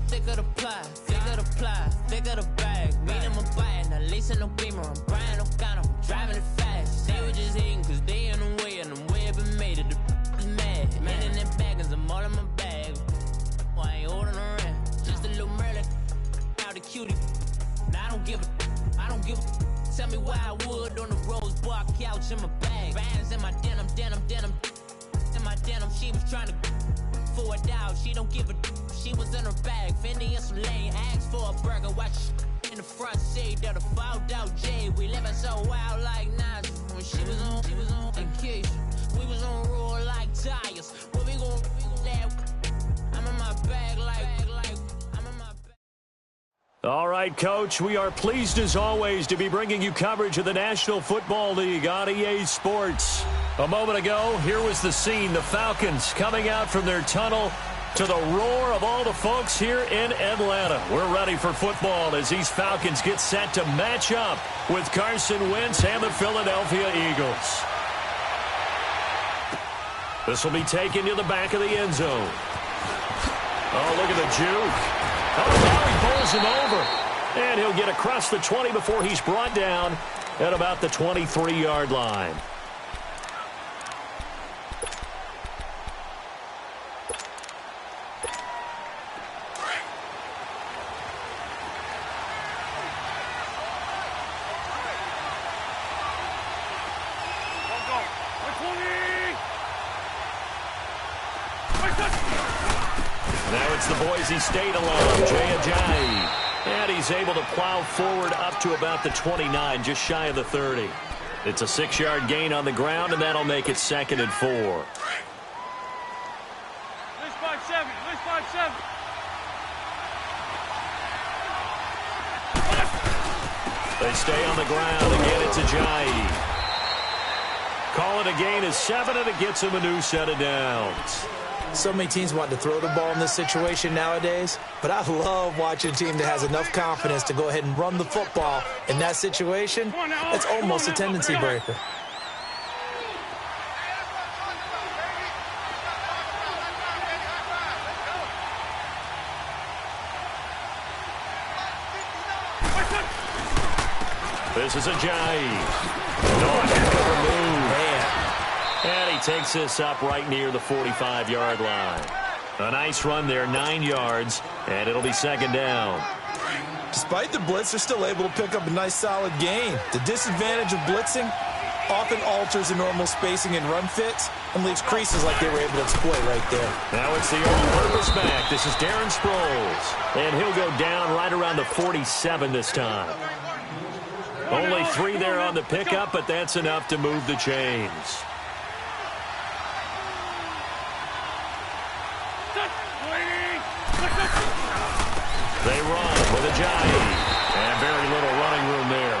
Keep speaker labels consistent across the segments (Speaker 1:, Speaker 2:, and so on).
Speaker 1: Thicker the pie, thicker the bag. Meet him a bite, now lacing no beamer. I'm Brian O'Connor, I'm driving it fast. They were just hating cause they in the way, and the way I've been made it, the is mad. Man in them baggins, I'm all in my bag. Why I ain't holding around? Just a little Merlin, out the cutie. Now I don't give a. Tell me why I would on the rose bar couch in my bag. Bands in my denim. In my denim, she was trying to for it out. She don't give a. She was in her bag, Fendi and some lane. Asked for a burger, watch in the front seat of the fouled out J. We living so wild like Nas. When she was on vacation, we was on roll like tires. Where we gon' I'm in my bag like I'm in my bag.
Speaker 2: All right, Coach, we are pleased as always to be bringing you coverage of the National Football League on EA Sports. A moment ago, here was the scene. The Falcons coming out from their tunnel to the roar of all the folks here in Atlanta. We're ready for football as these Falcons get set to match up with Carson Wentz and the Philadelphia Eagles. This will be taken to the back of the end zone. Oh, look at the juke. Oh, now he pulls him over. And he'll get across the 20 before he's brought down at about the 23-yard line.
Speaker 3: Now it's the Boise State alone, Jay Ajayi. And he's able to plow forward up to about the 29, just shy of the 30. It's a 6-yard gain on the ground, and that'll make it 2nd and 4.
Speaker 4: List 5-7, list 5-7.
Speaker 3: They stay on the ground. Again, it's Ajayi. Call it a gain of 7, and it gets him a new set of downs.
Speaker 5: So many teams want to throw the ball in this situation nowadays, but I love watching a team that has enough confidence to go ahead and run the football. In that situation, it's almost a tendency breaker.
Speaker 3: This is Ajayi. No, heck of a move. And he takes this up right near the 45-yard line. A nice run there, 9 yards, and it'll be 2nd down.
Speaker 5: Despite the blitz, they're still able to pick up a nice solid gain. The disadvantage of blitzing often alters the normal spacing and run fits and leaves creases like they were able to exploit right there.
Speaker 3: Now it's the all-purpose back. This is Darren Sproles, and he'll go down right around the 47 this time. Only 3 there on the pickup, but that's enough to move the chains. They run with Ajayi, and very little running room there.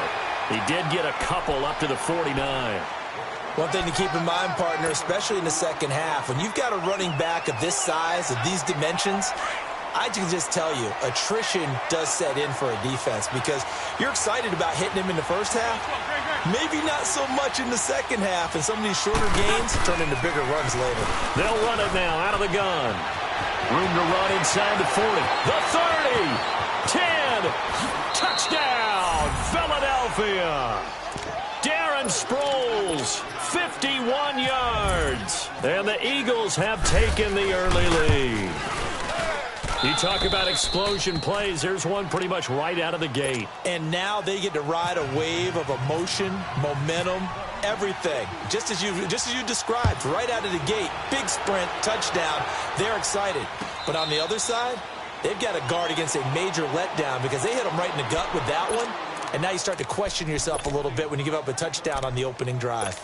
Speaker 3: He did get a couple up to the 49.
Speaker 5: One thing to keep in mind, partner, especially in the second half, when you've got a running back of this size, of these dimensions, I can just tell you, attrition does set in for a defense because you're excited about hitting him in the first half. Maybe not so much in the second half, and some of these shorter gains turn into bigger runs later.
Speaker 3: They'll run it now out of the gun. Room to run inside the 40. The 30. 10. Touchdown, Philadelphia. Darren Sproles, 51 yards. And the Eagles have taken the early lead. You talk about explosion plays. There's one pretty much right out of the gate.
Speaker 5: And now they get to ride a wave of emotion, momentum, everything. Just as you described, right out of the gate, big sprint, touchdown. They're excited. But on the other side, they've got to guard against a major letdown because they hit them right in the gut with that one. And now you start to question yourself a little bit when you give up a touchdown on the opening drive.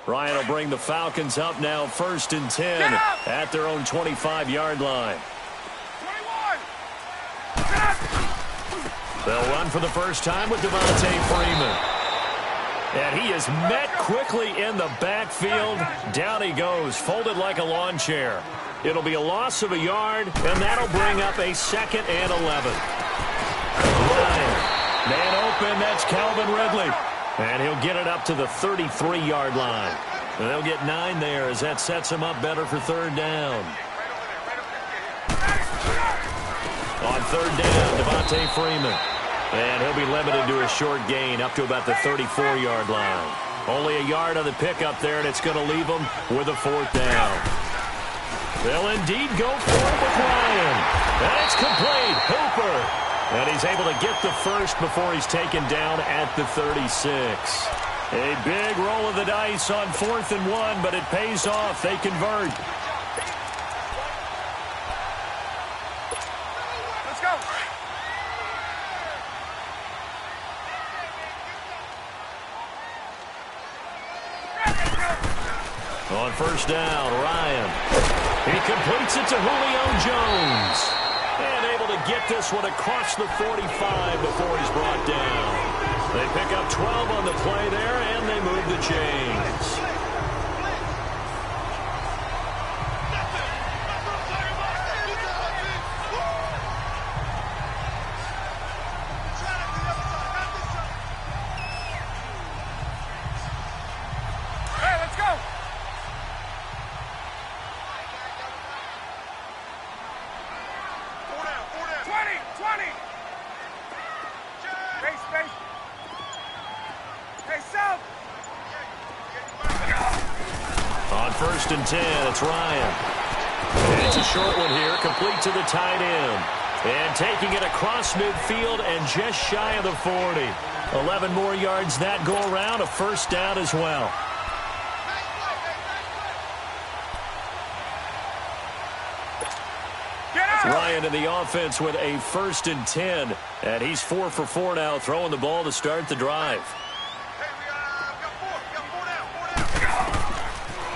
Speaker 2: Ryan will bring the Falcons up now 1st and 10 at their own 25-yard line.
Speaker 4: 21.
Speaker 2: They'll run for the first time with Devontae Freeman. And he is met quickly in the backfield. Down he goes, folded like a lawn chair. It'll be a loss of a yard, and that'll bring up a 2nd and 11. Ryan, man open, that's Calvin Ridley. And he'll get it up to the 33-yard line. And they'll get 9 there as that sets him up better for 3rd down. On 3rd down, Devontae Freeman. And he'll be limited to a short gain up to about the 34-yard line. Only a yard on the pickup there, and it's going to leave him with a 4th down. They'll indeed go for it with Ryan. And it's complete. Hooper. And he's able to get the first before he's taken down at the 36. A big roll of the dice on 4th and 1, but it pays off. They convert.
Speaker 4: Let's go.
Speaker 2: On 1st down, Ryan. He completes it to Julio Jones. And able to get this one across the 45 before he's brought down. They pick up 12 on the play there, and they move the chains.
Speaker 4: Hey, let's go.
Speaker 2: On 1st and 10, it's Ryan. And it's a short one here, complete to the tight end. And taking it across midfield and just shy of the 40. 11 more yards that go around, a 1st down as well. Ryan in the offense with a 1st and 10. And he's 4 for 4 now, throwing the ball to start the drive.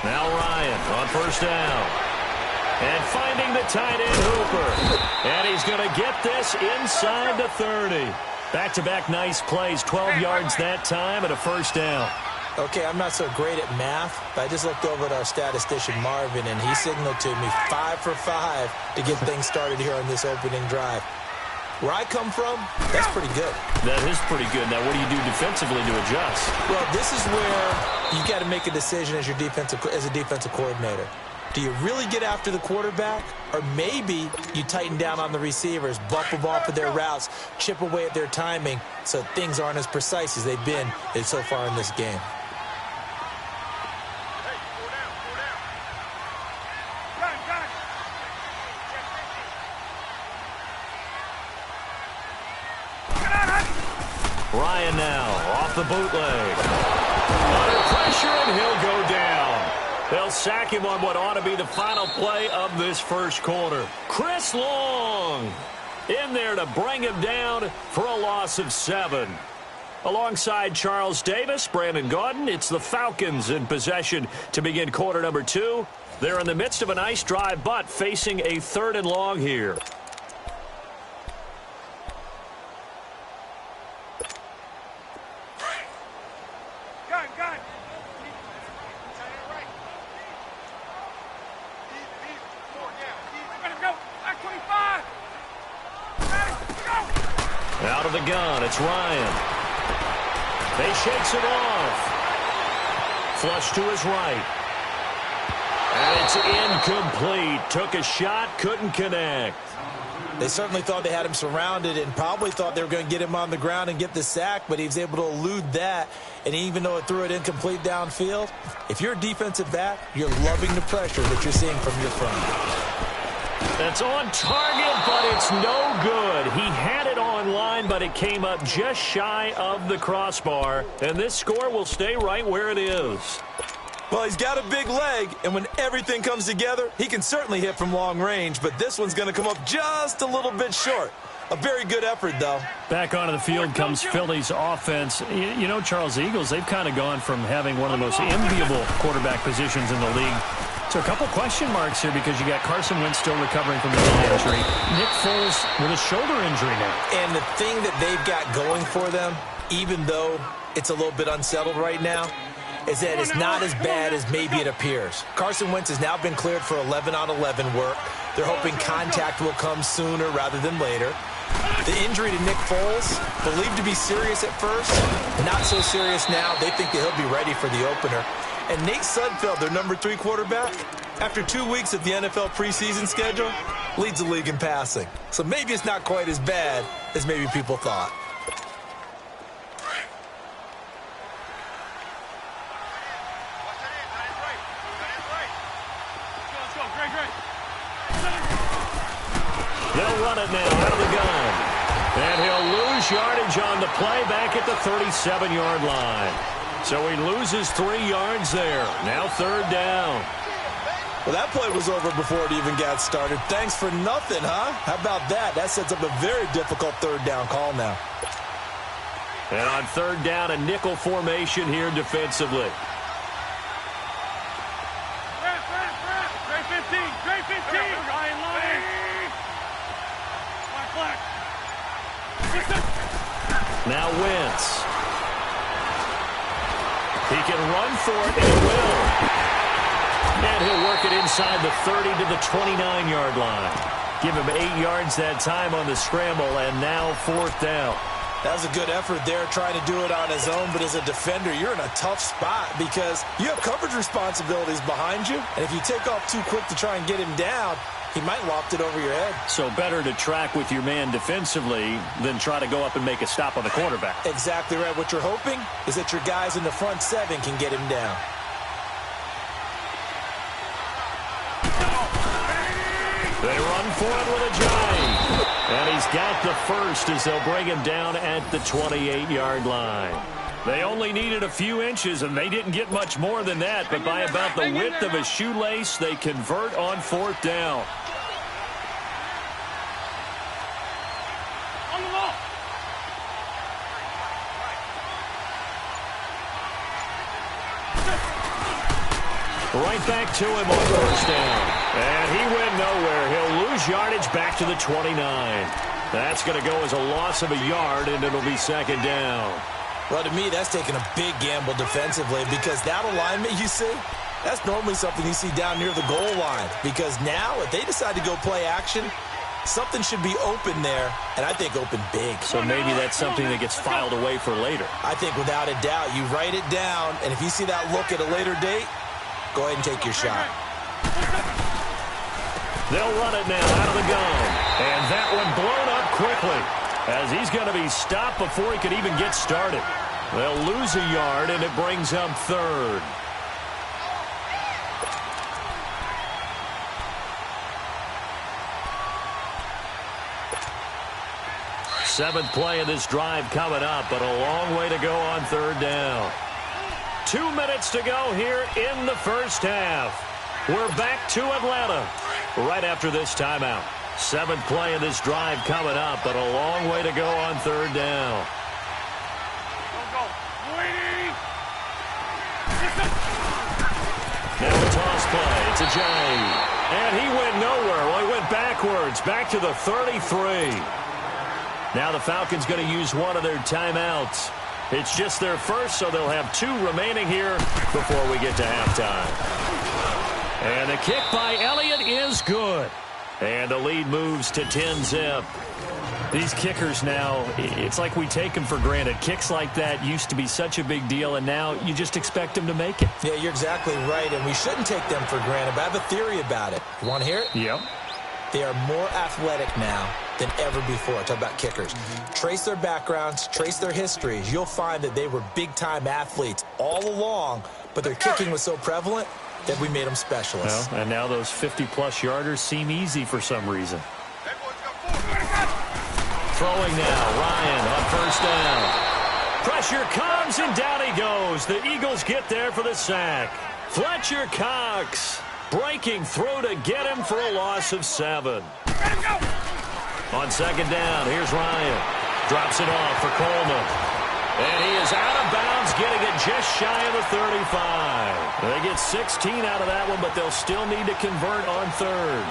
Speaker 2: Now Ryan on 1st down. And finding the tight end Hooper. And he's going to get this inside the 30. Back-to-back nice plays, 12 yards that time and a 1st down.
Speaker 5: Okay, I'm not so great at math, but I just looked over at our statistician Marvin, and he signaled to me 5 for 5 to get things started here on this opening drive. Where I come from, that's pretty good.
Speaker 2: That is pretty good. Now, what do you do defensively to adjust?
Speaker 5: Well, this is where you got to make a decision as a defensive coordinator. Do you really get after the quarterback? Or maybe you tighten down on the receivers, bump them off of their routes, chip away at their timing so things aren't as precise as they've been so far in this game.
Speaker 2: Ryan now off the bootleg. Under pressure, and he'll go down. They'll sack him on what ought to be the final play of this 1st quarter. Chris Long in there to bring him down for a loss of 7. Alongside Charles Davis, Brandon Gaudin, it's the Falcons in possession to begin quarter number 2. They're in the midst of a nice drive, but facing a 3rd and long here. Out of the gun, it's Ryan. They shakes it off. Flush to his right. And it's incomplete. Took a shot, couldn't connect.
Speaker 5: They certainly thought they had him surrounded and probably thought they were going to get him on the ground and get the sack, but he was able to elude that. And even though it threw it incomplete downfield, if you're a defensive back, you're loving the pressure that you're seeing from your front.
Speaker 2: That's on target, but it's no good. He had it on line, but it came up just shy of the crossbar. And this score will stay right where it is.
Speaker 5: Well, he's got a big leg, and when everything comes together, he can certainly hit from long range, but this one's going to come up just a little bit short. A very good effort, though.
Speaker 2: Back onto the field comes Philly's offense. You know, Charles, the Eagles, they've kind of gone from having one of the most enviable quarterback positions in the league to a couple question marks here because you got Carson Wentz still recovering from his knee injury. Nick Foles with a shoulder injury now.
Speaker 5: And the thing that they've got going for them, even though it's a little bit unsettled right now, is that it's not as bad as maybe it appears. Carson Wentz has now been cleared for 11-on-11 work. They're hoping contact will come sooner rather than later. The injury to Nick Foles, believed to be serious at first, not so serious now. They think that he'll be ready for the opener. And Nate Sudfeld, their number 3 quarterback, after 2 weeks of the NFL preseason schedule, leads the league in passing. So maybe it's not quite as bad as maybe people thought.
Speaker 2: They'll run it now out of the gun. And he'll lose yardage on the play back at the 37-yard line. So he loses 3 yards there. Now 3rd down.
Speaker 5: Well, that play was over before it even got started. Thanks for nothing, huh? How about that? That sets up a very difficult 3rd down call now.
Speaker 2: And on 3rd down, a nickel formation here defensively.
Speaker 4: Great 15. Great 15. Ryan Lane. Flag.
Speaker 2: Now Wentz. He can run for it, and he will. And he'll work it inside the 30 to the 29-yard line. Give him 8 yards that time on the scramble, and now 4th down.
Speaker 5: That was a good effort there, trying to do it on his own. But as a defender, you're in a tough spot because you have coverage responsibilities behind you. And if you take off too quick to try and get him down, he might loft it over your head.
Speaker 2: So better to track with your man defensively than try to go up and make a stop on the quarterback.
Speaker 5: Exactly right. What you're hoping is that your guys in the front 7 can get him down.
Speaker 2: They run for it with a giant. And he's got the first as they'll bring him down at the 28-yard line. They only needed a few inches, and they didn't get much more than that. But by about the width of a shoelace, they convert on 4th down.
Speaker 4: On the ball.
Speaker 2: Right back to him on 1st down. And he went nowhere. He'll lose yardage back to the 29. That's going to go as a loss of a yard, and it'll be 2nd down.
Speaker 5: Well, to me, that's taking a big gamble defensively because that alignment you see, that's normally something you see down near the goal line. Because now, if they decide to go play action, something should be open there, and I think open big.
Speaker 2: So maybe that's something that gets filed away for later.
Speaker 5: I think without a doubt, you write it down, and if you see that look at a later date, go ahead and take your shot.
Speaker 2: They'll run it now out of the gun. And that one blown up quickly as he's going to be stopped before he could even get started. They'll lose a yard, and it brings up 3rd. Seventh play of this drive coming up, but a long way to go on 3rd down. 2 minutes to go here in the first half. We're back to Atlanta right after this timeout. 7th play of this drive coming up, but a long way to go on 3rd down. Now a toss play. It's a Giant. And he went nowhere. Well, he went backwards, back to the 33. Now the Falcons going to use one of their timeouts. It's just their first, so they'll have 2 remaining here before we get to halftime. And the kick by Elliott is good. And the lead moves to 10-zip. These kickers now, it's like we take them for granted. Kicks like that used to be such a big deal, and now you just expect them to make it.
Speaker 5: Yeah, you're exactly right, and we shouldn't take them for granted, but I have a theory about it. You want to hear it?
Speaker 2: Yep.
Speaker 5: They are more athletic now than ever before. Talk about kickers. Trace their backgrounds, trace their histories. You'll find that they were big-time athletes all along, but their kicking was so prevalent, that we made them specialists.
Speaker 2: Well, and now those 50-plus yarders seem easy for some reason. Throwing now, Ryan on first down. Pressure comes, and down he goes. The Eagles get there for the sack. Fletcher Cox breaking through to get him for a loss of 7. On second down, here's Ryan. Drops it off for Coleman. And he is out of bounds, getting it just shy of the 35. They get 16 out of that one, but they'll still need to convert on third.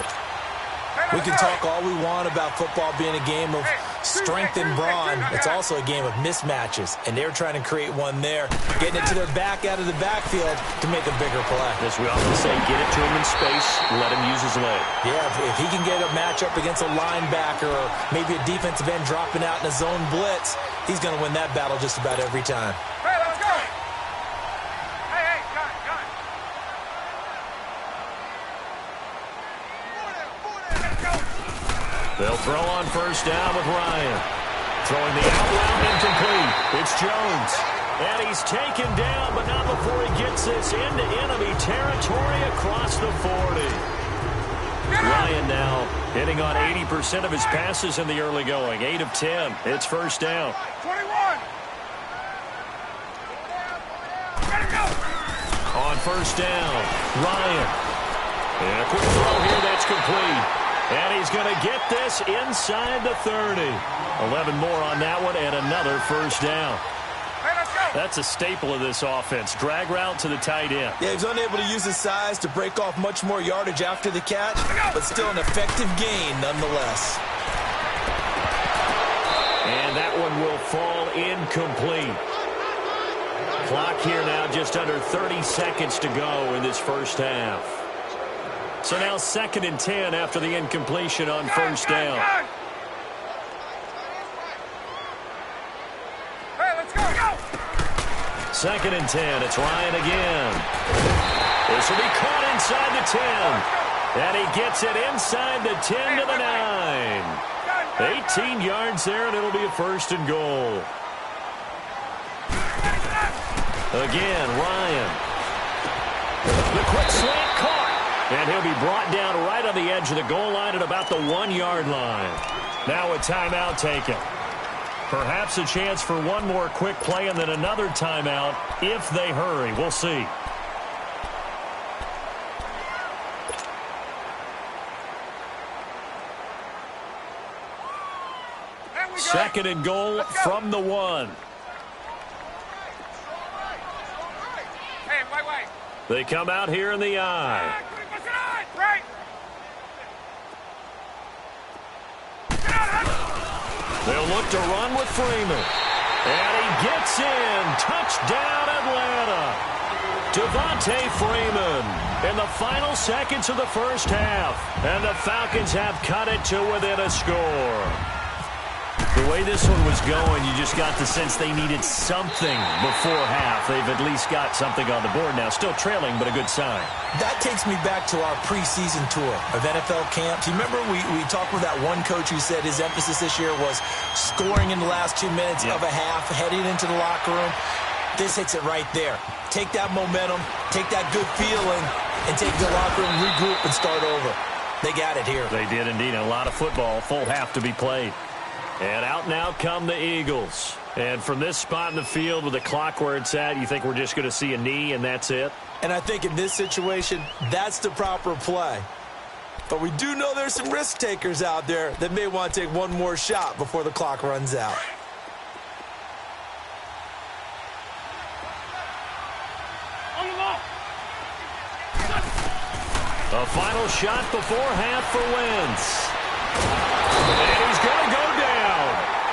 Speaker 5: We can talk all we want about football being a game of strength and brawn. It's also a game of mismatches, and they're trying to create one there, getting it to their back out of the backfield to make a bigger play.
Speaker 2: As we often say, get it to him in space, let him use his leg.
Speaker 5: Yeah, if he can get a matchup against a linebacker or maybe a defensive end dropping out in a zone blitz, he's going to win that battle just about every time.
Speaker 4: Hey, let's go! Hey, gun.
Speaker 2: They'll throw on first down with Ryan. Throwing the out route incomplete. It's Jones. And he's taken down, but not before he gets this into enemy territory across the 40. Ryan now hitting on 80% of his passes in the early going. 8 of 10. It's first down.
Speaker 4: 21! Ready to go!
Speaker 2: On first down, Ryan. And a quick throw here that's complete. And he's going to get this inside the 30. 11 more on that one and another first down.
Speaker 4: Hey, let's go!
Speaker 2: That's a staple of this offense. Drag route to the tight end.
Speaker 5: Yeah, he's unable to use his size to break off much more yardage after the catch, but still an effective gain nonetheless.
Speaker 2: And that one will fall incomplete. Clock here now just under 30 seconds to go in this first half. So now 2nd and 10 after the incompletion on first down.
Speaker 4: Hey, let's go!
Speaker 2: 2nd and 10. It's Ryan again. This will be caught inside the 10. And he gets it inside the 10 to the 9. 18 yards there, and it'll be a 1st and goal. Again, Ryan. The quick slant caught. And he'll be brought down right on the edge of the goal line at about the 1-yard line. Now a timeout taken. Perhaps a chance for one more quick play and then another timeout if they hurry. We'll see. Second and goal from the 1.
Speaker 4: Hey, wait.
Speaker 2: They come out here in the eye.
Speaker 4: Right.
Speaker 2: They'll look to run with Freeman. And he gets in. Touchdown, Atlanta. Devontae Freeman in the final seconds of the first half. And the Falcons have cut it to within a score. The way this one was going, you just got the sense they needed something before half. They've at least got something on the board now. Still trailing, but a good sign.
Speaker 5: That takes me back to our preseason tour of NFL camps. You remember we talked with that one coach who said his emphasis this year was scoring in the last 2 minutes of a half, heading into the locker room. This hits it right there. Take that momentum, take that good feeling, and take the locker room, regroup, and start over. They got it here.
Speaker 2: They did indeed. A lot of football, full half to be played. And out now come the Eagles. And from this spot in the field with the clock where it's at, you think we're just going to see a knee and that's it?
Speaker 5: And I think in this situation, that's the proper play. But we do know there's some risk takers out there that may want to take one more shot before the clock runs out.
Speaker 2: A final shot before half for Wentz. And he's going to go down.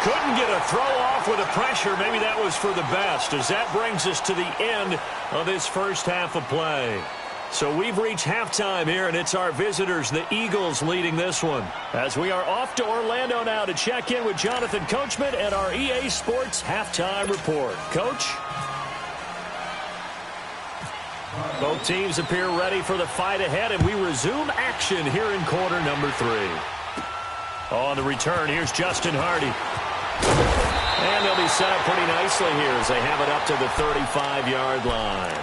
Speaker 2: Couldn't get a throw off with the pressure. Maybe that was for the best, as that brings us to the end of this first half of play. So we've reached halftime here, and it's our visitors, the Eagles, leading this one. As we are off to Orlando now to check in with Jonathan Coachman and our EA Sports Halftime Report. Coach? Both teams appear ready for the fight ahead, and we resume action here in quarter number 3. On the return, here's Justin Hardy. And they'll be set up pretty nicely here as they have it up to the 35-yard line.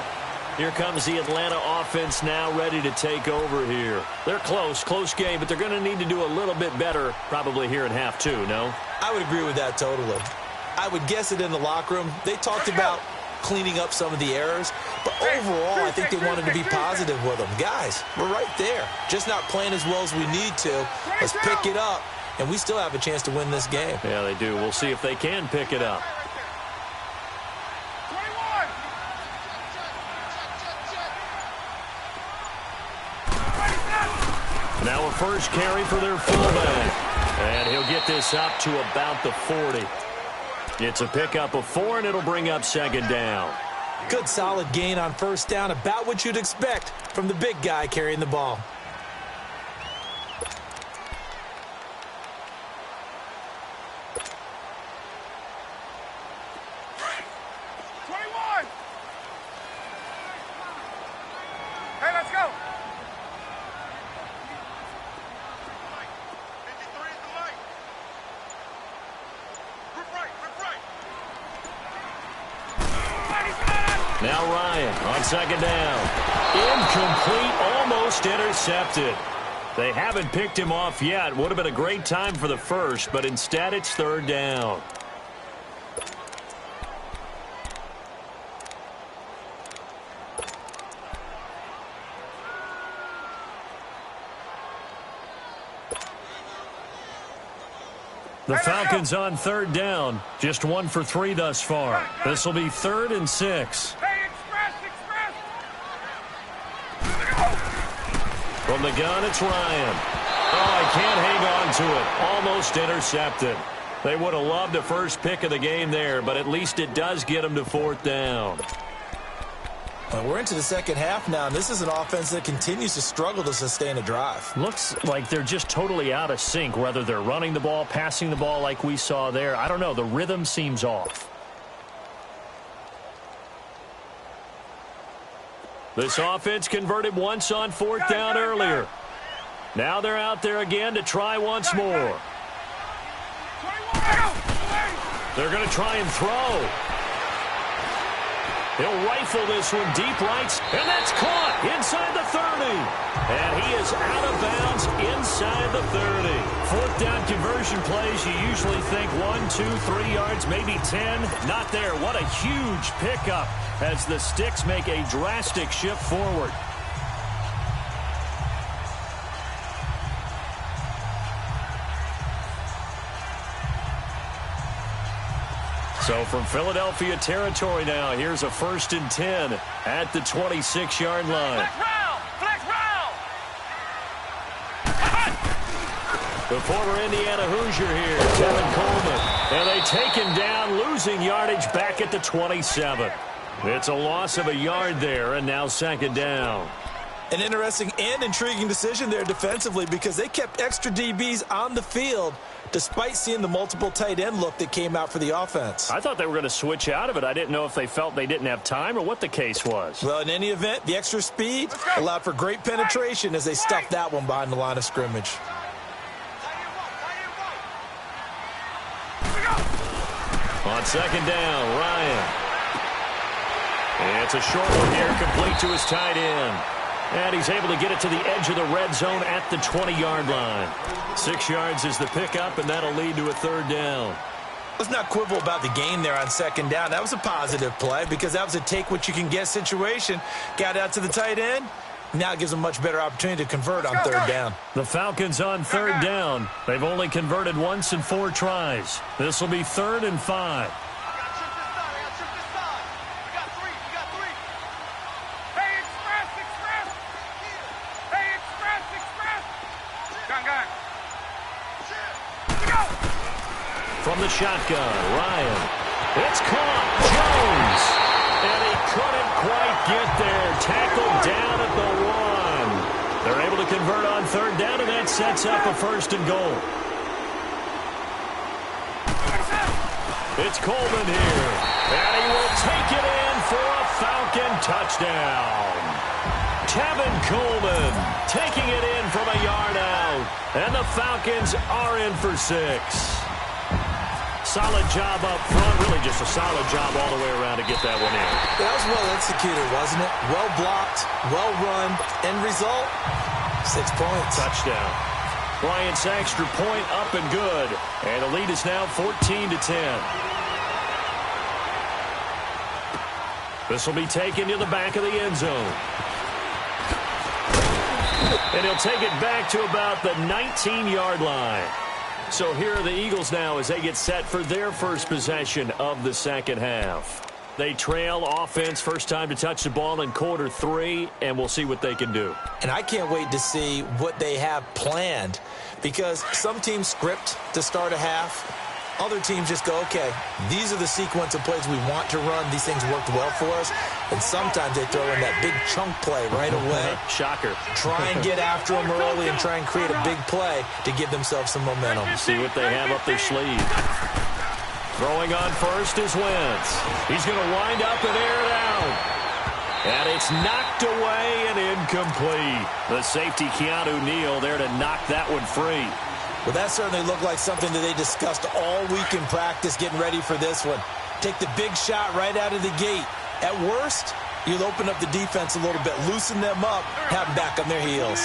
Speaker 2: Here comes the Atlanta offense now ready to take over here. They're close game, but they're going to need to do a little bit better probably here in half two, no?
Speaker 5: I would agree with that totally. I would guess it in the locker room. They talked about cleaning up some of the errors, but overall, I think they wanted to be positive with them. Guys, we're right there. Just not playing as well as we need to. Let's pick it up, and we still have a chance to win this game.
Speaker 2: Yeah, they do. We'll see if they can pick it up. Now a first carry for their fullback. And he'll get this up to about the 40. It's a pickup of 4, and it'll bring up second down.
Speaker 5: Good solid gain on first down, about what you'd expect from the big guy carrying the ball.
Speaker 2: Now Ryan on second down. Incomplete, almost intercepted. They haven't picked him off yet. Would have been a great time for the first, but instead it's third down. The Falcons on third down. Just 1 for 3 thus far. This will be 3rd and 6. From the gun, it's Ryan. Oh, he can't hang on to it. Almost intercepted. They would have loved a first pick of the game there, but at least it does get them to 4th down.
Speaker 5: We're into the second half now, and this is an offense that continues to struggle to sustain a drive.
Speaker 2: Looks like they're just totally out of sync, whether they're running the ball, passing the ball like we saw there. I don't know. The rhythm seems off. This offense converted once on 4th down earlier. Now they're out there again to try once more. They're going to try and throw. He'll rifle this one deep right, and that's caught inside the 30. And he is out of bounds inside the 30. 4th down conversion plays, you usually think 1, 2, 3 yards, maybe 10. Not there. What a huge pickup as the Sticks make a drastic shift forward. So from Philadelphia territory now, here's a 1st and 10 at the 26-yard line.
Speaker 4: Flex round.
Speaker 2: The former Indiana Hoosier here, Tevin Coleman. And they take him down, losing yardage back at the 27. It's a loss of a yard there, and now 2nd down.
Speaker 5: An interesting and intriguing decision there defensively because they kept extra DBs on the field despite seeing the multiple tight end look that came out for the offense.
Speaker 2: I thought they were going to switch out of it. I didn't know if they felt they didn't have time or what the case was.
Speaker 5: Well, in any event, the extra speed allowed for great penetration as they stuffed that one behind the line of scrimmage.
Speaker 2: On 2nd down, Ryan. It's a short one here, complete to his tight end. And he's able to get it to the edge of the red zone at the 20-yard line. 6 yards is the pickup, and that'll lead to a 3rd down.
Speaker 5: Let's not quibble about the gain there on 2nd down. That was a positive play because that was a take-what-you-can-get situation. Got out to the tight end. Now it gives them a much better opportunity to convert on 3rd down.
Speaker 2: The Falcons on 3rd down. They've only converted once in 4 tries. This will be 3rd and 5. From the shotgun, Ryan. It's caught. Jones. And he couldn't quite get there. Tackled down at the 1. They're able to convert on 3rd down, and that sets up a 1st and goal. It's Coleman here. And he will take it in for a Falcon touchdown. Tevin Coleman taking it in from a yard out. And the Falcons are in for 6. solid job up front. Really just a solid job all the way around to get that one in.
Speaker 5: That was well executed, wasn't it? Well blocked, well run. End result, 6 points.
Speaker 2: Touchdown. Bryant's extra point up and good. And the lead is now 14-10. This will be taken to the back of the end zone. And he'll take it back to about the 19-yard line. So here are the Eagles now as they get set for their first possession of the second half. They trail offense first time to touch the ball in quarter 3, and we'll see what they can do.
Speaker 5: And I can't wait to see what they have planned, because some teams script to start a half. Other teams just go, okay, these are the sequence of plays we want to run. These things worked well for us. And sometimes they throw in that big chunk play right away.
Speaker 2: Shocker.
Speaker 5: Try and get after them early and try and create a big play to give themselves some momentum.
Speaker 2: See what they have up their sleeve. Throwing on first is Wentz. He's going to wind up and air it out. And it's knocked away and incomplete. The safety, Keanu Neal, there to knock that one free.
Speaker 5: Well, that certainly looked like something that they discussed all week in practice getting ready for this one. Take the big shot right out of the gate. At worst, you'll open up the defense a little bit, loosen them up, have them back on their heels.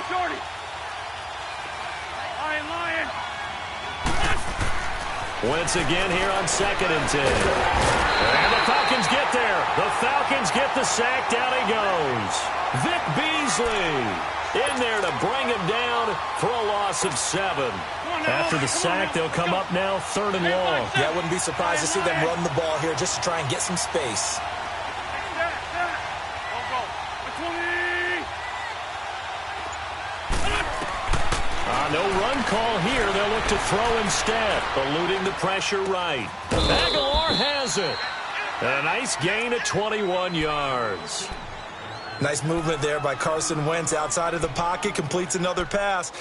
Speaker 4: Shorty. Lion.
Speaker 2: Once again here on 2nd and 10. And the Falcons get there. The Falcons get the sack. Down he goes. Vic Beasley in there to bring him down for a loss of 7. After the sack, they'll come up now 3rd and long.
Speaker 5: Yeah, I wouldn't be surprised to see them run the ball here just to try and get some space.
Speaker 2: No run call here. They'll look to throw instead. Eluding the pressure right. Aguilar has it. A nice gain of 21 yards.
Speaker 5: Nice movement there by Carson Wentz outside of the pocket. Completes another pass.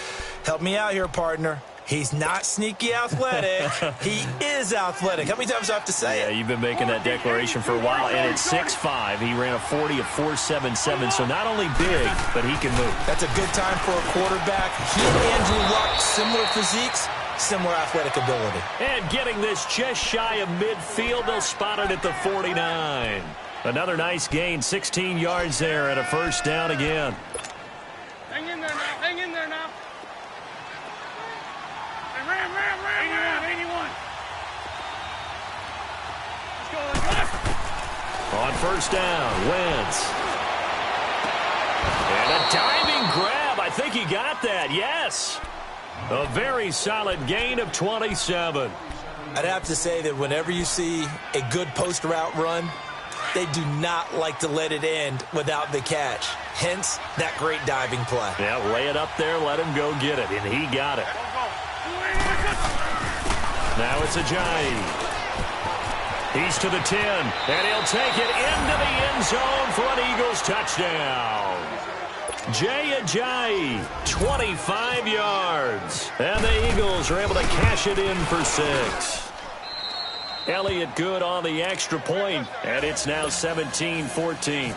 Speaker 5: Help me out here, partner. He's not sneaky athletic. He is athletic. How many times do I have to say it?
Speaker 2: Yeah, you've been making that declaration for a while. And at 6'5", he ran a 40 of 4.77. So not only big, but he can move.
Speaker 5: That's a good time for a quarterback. He and Andrew Luck, similar physiques, similar athletic ability.
Speaker 2: And getting this just shy of midfield, they'll spot it at the 49. Another nice gain, 16 yards there, and a first down again.
Speaker 4: Hang in there now. Ram. 81. Let's go.
Speaker 2: On first down, Wentz. And a diving grab. I think he got that, yes. A very solid gain of 27.
Speaker 5: I'd have to say that whenever you see a good post route run, they do not like to let it end without the catch. Hence, that great diving play.
Speaker 2: Yeah, lay it up there, let him go get it, and he got it. Now it's Ajayi. He's to the 10, and he'll take it into the end zone for an Eagles touchdown. Jay Ajayi, 25 yards. And the Eagles are able to cash it in for 6. Elliott good on the extra point, and it's now 17-14.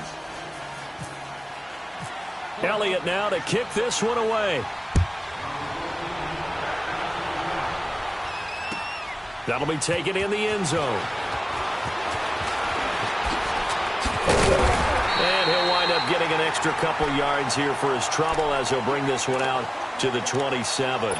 Speaker 2: Elliott now to kick this one away. That'll be taken in the end zone. And he'll wind up getting an extra couple yards here for his trouble as he'll bring this one out to the 27.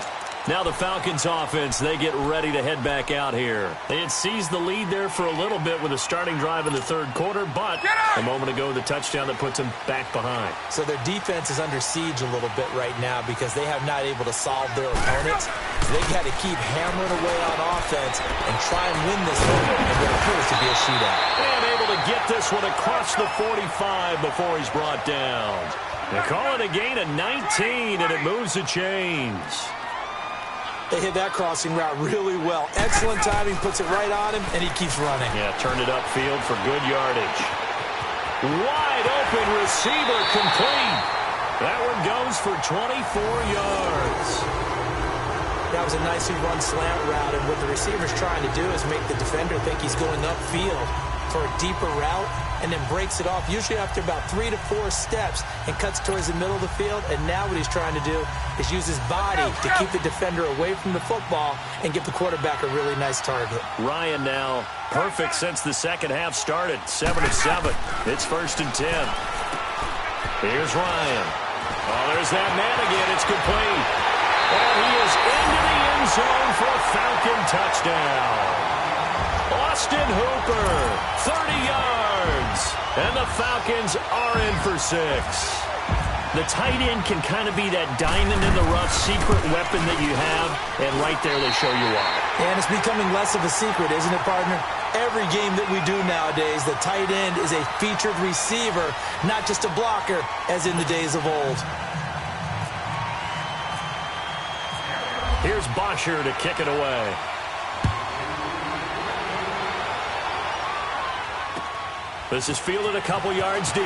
Speaker 2: Now the Falcons offense, they get ready to head back out here. They had seized the lead there for a little bit with a starting drive in the 3rd quarter, but a moment ago the touchdown that puts them back behind.
Speaker 5: So their defense is under siege a little bit right now because they have not able to solve their opponents. So they've got to keep hammering away on offense and try and win this one in what appears to be a shootout.
Speaker 2: And able to get this one across the 45 before he's brought down. They call it a gain of 19, and it moves the chains.
Speaker 5: They hit that crossing route really well. Excellent timing, puts it right on him, and he keeps running.
Speaker 2: Yeah, turned it upfield for good yardage. Wide open receiver complete. That one goes for 24 yards.
Speaker 5: That was a nicely run slant route, and what the receiver's trying to do is make the defender think he's going upfield. for a deeper route and then breaks it off, usually after about 3 to 4 steps, and cuts towards the middle of the field. And now what he's trying to do is use his body to keep the defender away from the football and give the quarterback a really nice target.
Speaker 2: Ryan now perfect since the second half started. 7 of 7. It's 1st and 10. Here's Ryan. Oh, there's that man again. It's complete. And he is into the end zone for a Falcon touchdown. Austin Hooper, 30 yards. And the Falcons are in for 6. The tight end can kind of be that diamond in the rough secret weapon that you have, and right there they show you why.
Speaker 5: And it's becoming less of a secret, isn't it, partner? Every game that we do nowadays, the tight end is a featured receiver, not just a blocker, as in the days of old.
Speaker 2: Here's Bosher to kick it away. This is fielded a couple yards deep.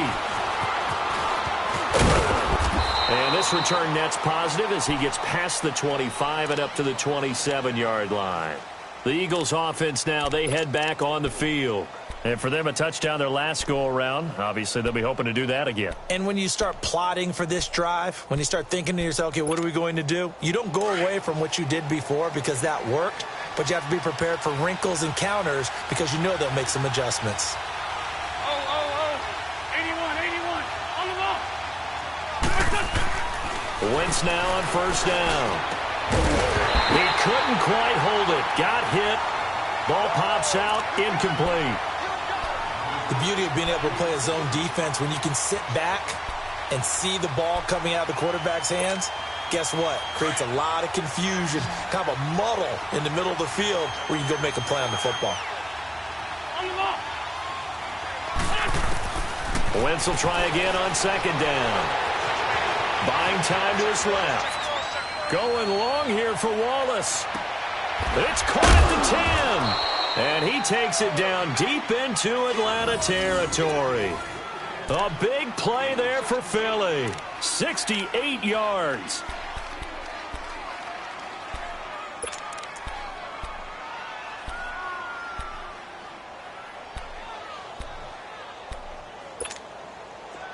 Speaker 2: And this return net's positive as he gets past the 25 and up to the 27-yard line. The Eagles offense now, they head back on the field. And for them, a touchdown their last go-around. Obviously, they'll be hoping to do that again.
Speaker 5: And when you start plotting for this drive, when you start thinking to yourself, okay, what are we going to do? You don't go away from what you did before because that worked, but you have to be prepared for wrinkles and counters because you know they'll make some adjustments.
Speaker 4: 81, on the ball.
Speaker 2: Wentz now on 1st down. He couldn't quite hold it. Got hit. Ball pops out. Incomplete.
Speaker 5: The beauty of being able to play a zone defense when you can sit back and see the ball coming out of the quarterback's hands, guess what? Creates a lot of confusion, kind of a muddle in the middle of the field where you can go make a play on the football.
Speaker 4: On the ball.
Speaker 2: Wentz will try again on 2nd down. Buying time to his left. Going long here for Wallace. It's caught at the 10. And he takes it down deep into Atlanta territory. A big play there for Philly. 68 yards.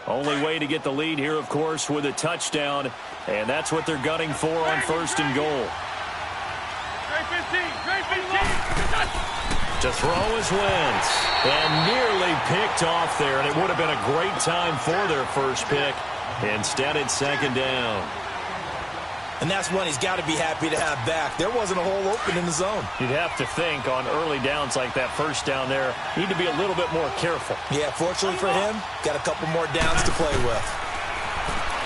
Speaker 2: Only way to get the lead here, of course, with a touchdown. And that's what they're gunning for on 1st and goal.
Speaker 4: Great 15.
Speaker 2: To throw is Wentz. And nearly picked off there. And it would have been a great time for their first pick. Instead, it's 2nd down.
Speaker 5: And that's one he's got to be happy to have back. There wasn't a hole open in the zone.
Speaker 2: You'd have to think on early downs like that 1st down there, need to be a little bit more careful.
Speaker 5: Yeah, fortunately for him, got a couple more downs to play with.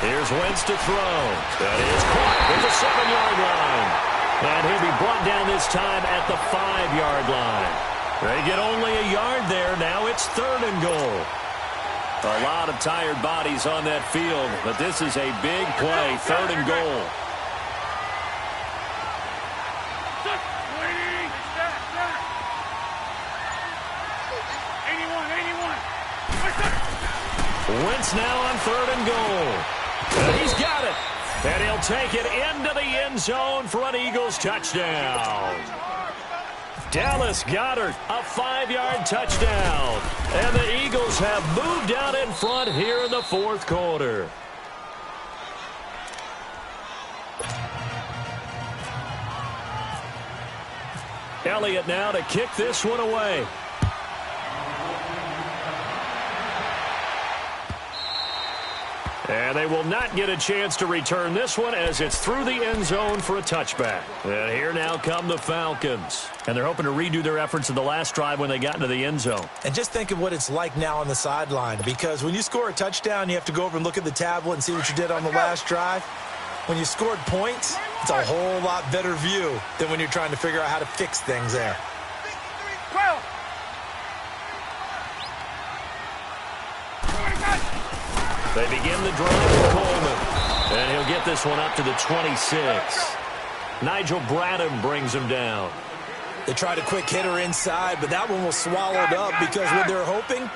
Speaker 2: Here's Wentz to throw. That is caught at the 7-yard line. And he'll be brought down this time at the 5-yard line. They get only a yard there. Now it's 3rd and goal. A lot of tired bodies on that field, but this is a big play, 3rd and goal. Wentz now on 3rd and goal. And he's got it. And he'll take it into the end zone for an Eagles touchdown. Dallas Goedert, a 5-yard touchdown. And the Eagles have moved out in front here in the 4th quarter. Elliott now to kick this one away. And they will not get a chance to return this one as it's through the end zone for a touchback. And here now come the Falcons. And they're hoping to redo their efforts in the last drive when they got into the end zone.
Speaker 5: And just think of what it's like now on the sideline, because when you score a touchdown, you have to go over and look at the tablet and see what you did on the last drive. When you scored points, it's a whole lot better view than when you're trying to figure out how to fix things there.
Speaker 4: 12.
Speaker 2: They begin the drive with Coleman. And he'll get this one up to the 26. Nigel Bradham brings him down.
Speaker 5: They tried a quick hitter inside, but that one was swallowed up because what they're hoping,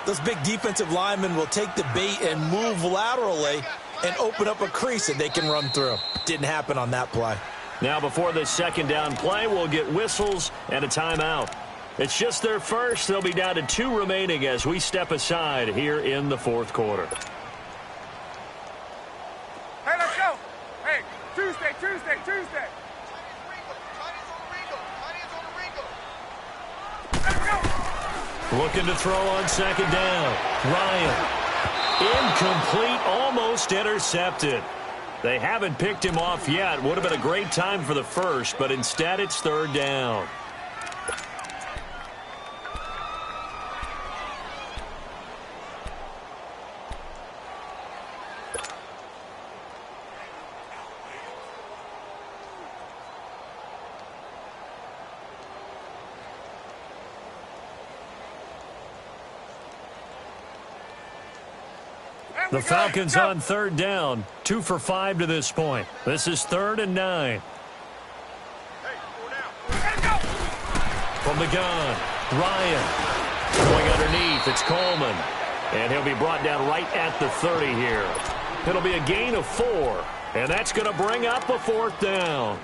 Speaker 5: those big defensive linemen will take the bait and move laterally and open up a crease that they can run through. Didn't happen on that play.
Speaker 2: Now before the 2nd down play, we'll get whistles and a timeout. It's just their first. They'll be down to 2 remaining as we step aside here in the fourth quarter.
Speaker 4: Hey, let's go. Hey, Tuesday.
Speaker 2: Looking to throw on second down. Ryan. Incomplete, almost intercepted. They haven't picked him off yet. Would have been a great time for the first, but instead it's third down. The Falcons on third down. 2 for 5 to this point. This is 3rd and 9. From the gun, Ryan. Going underneath, it's Coleman. And he'll be brought down right at the 30 here. It'll be a gain of 4. And that's going to bring up a 4th down.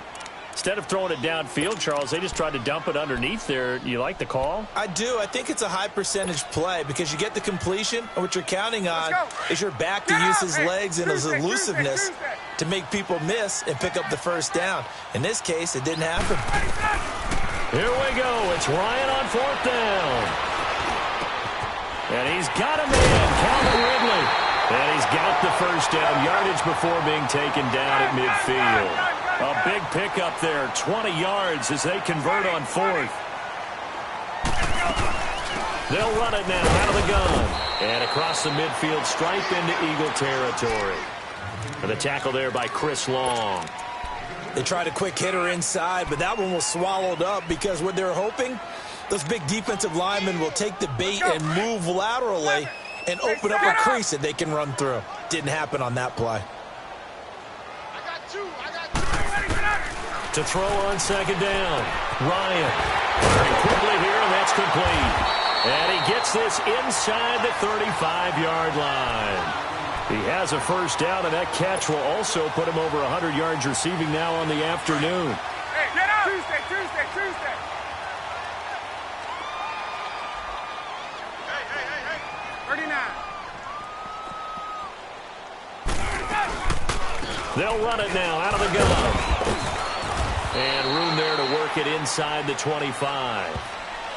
Speaker 2: Instead of throwing it downfield, Charles, they just tried to dump it underneath there. You like the call?
Speaker 5: I do. I think it's a high percentage play because you get the completion, and what you're counting on is your back to use his legs and his elusiveness to make people miss and pick up the first down. In this case, it didn't happen.
Speaker 2: Here we go. It's Ryan on 4th down. And he's got a man, Calvin Ridley. And he's got the first down, yardage before being taken down at midfield. A big pickup there, 20 yards as they convert on 4th. They'll run it now out of the gun. And across the midfield stripe into Eagle territory. And the tackle there by Chris Long.
Speaker 5: They tried a quick hitter inside, but that one was swallowed up because what they're hoping, those big defensive linemen will take the bait and move laterally and open up a crease that they can run through. Didn't happen on that play.
Speaker 2: To throw on second down, Ryan. Very quickly here, and that's complete. And he gets this inside the 35-yard line. He has a first down, and that catch will also put him over 100 yards receiving now on the afternoon.
Speaker 4: Hey, get out! Tuesday. Hey. 39.
Speaker 2: They'll run it now out of the gun. And room there to work it inside the 25.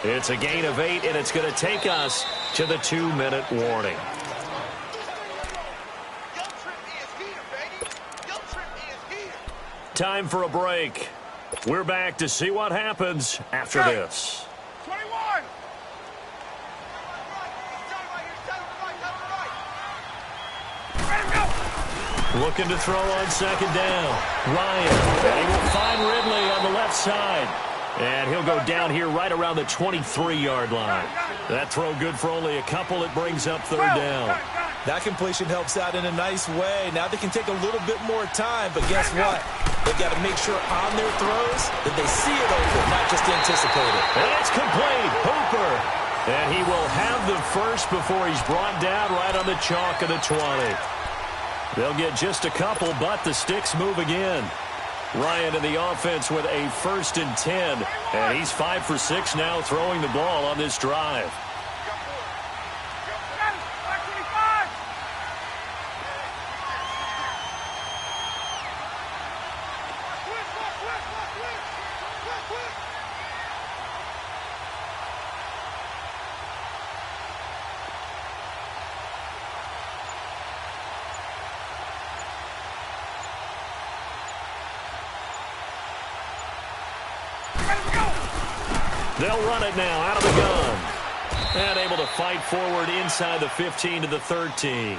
Speaker 2: It's a gain of 8, and it's going to take us to the 2-minute warning. Time for a break. We're back to see what happens after this.
Speaker 4: 21.
Speaker 2: Looking to throw on second down. Ryan. And he will find Ridley on the left side. And he'll go down here right around the 23-yard line. That throw good for only a couple. It brings up third down.
Speaker 5: That completion helps out in a nice way. Now they can take a little bit more time, but guess what? They've got to make sure on their throws that they see it open, not just anticipate it.
Speaker 2: And it's complete. Hooper. And he will have the first before he's brought down right on the chalk of the 20. They'll get just a couple, but the sticks move again. Ryan in the offense with a 1st and 10. And he's 5 for 6 now throwing the ball on this drive. They'll run it now out of the gun. And able to fight forward inside the 15 to the 13.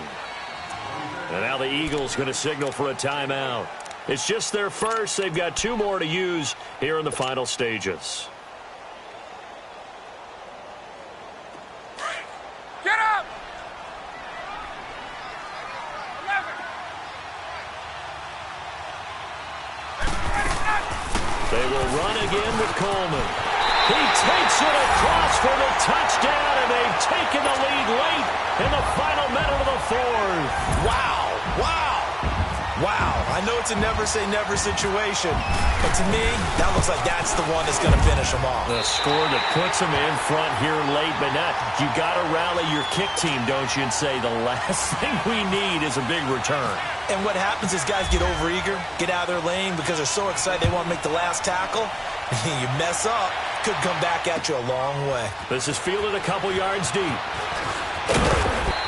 Speaker 2: And now the Eagles going to signal for a timeout. It's just their first. They've got 2 more to use here in the final stages.
Speaker 4: Get up! 11.
Speaker 2: They will run again with Coleman. He takes it across for the touchdown, and they've taken the lead late in the final minute of the 4th.
Speaker 5: Wow. Wow, I know it's a never-say-never situation, but to me, that looks like that's the one that's going to finish them off.
Speaker 2: The score that puts them in front here late, but not. You got to rally your kick team, don't you, and say the last thing we need is a big return.
Speaker 5: And what happens is guys get overeager, get out of their lane because they're so excited they want to make the last tackle. You mess up, could come back at you a long way.
Speaker 2: This is fielded a couple yards deep.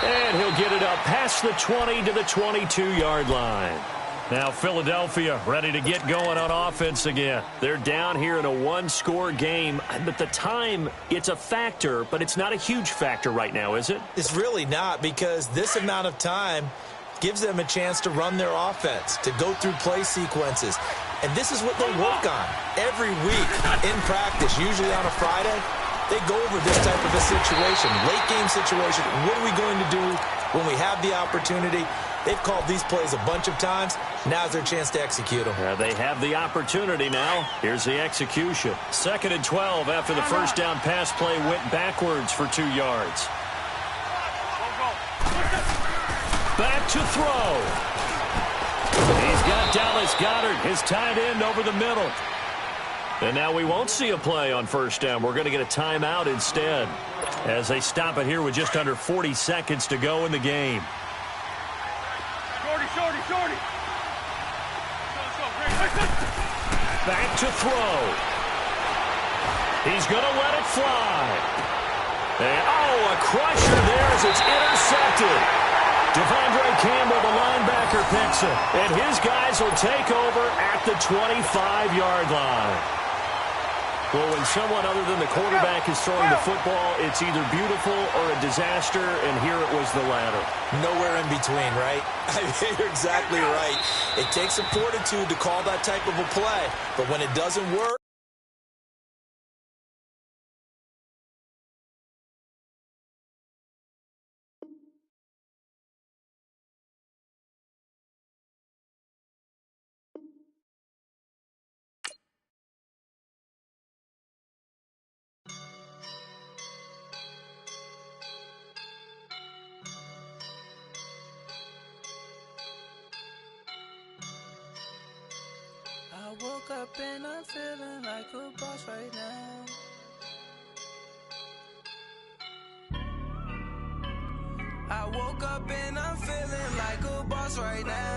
Speaker 2: And he'll get it up past the 20 to the 22-yard line. Now Philadelphia ready to get going on offense again. They're down here in a one-score game. But the time, it's a factor, but it's not a huge factor right now, is it?
Speaker 5: It's really not, because this amount of time gives them a chance to run their offense, to go through play sequences. And this is what they work on every week in practice, usually on a Friday. They go over this type of a situation, late game situation. What are we going to do when we have the opportunity? They've called these plays a bunch of times. Now's their chance to execute them.
Speaker 2: They have the opportunity now. Here's the execution. 2nd and 12 after the first down pass play went backwards for 2 yards. Back to throw. He's got Dallas Goedert, his tight end, over the middle. And now we won't see a play on first down. We're going to get a timeout instead as they stop it here with just under 40 seconds to go in the game.
Speaker 4: Shorty.
Speaker 2: Back to throw. He's going to let it fly. And, a crusher there as it's intercepted. Devondre Campbell, the linebacker, picks it. And his guys will take over at the 25-yard line. Well, when someone other than the quarterback is throwing the football, it's either beautiful or a disaster, and here it was the latter.
Speaker 5: Nowhere in between, right? You're exactly right. It takes some fortitude to call that type of a play, but when it doesn't work,
Speaker 1: I woke up and I'm feeling like a boss right now. I woke up and I'm feeling like a boss right now.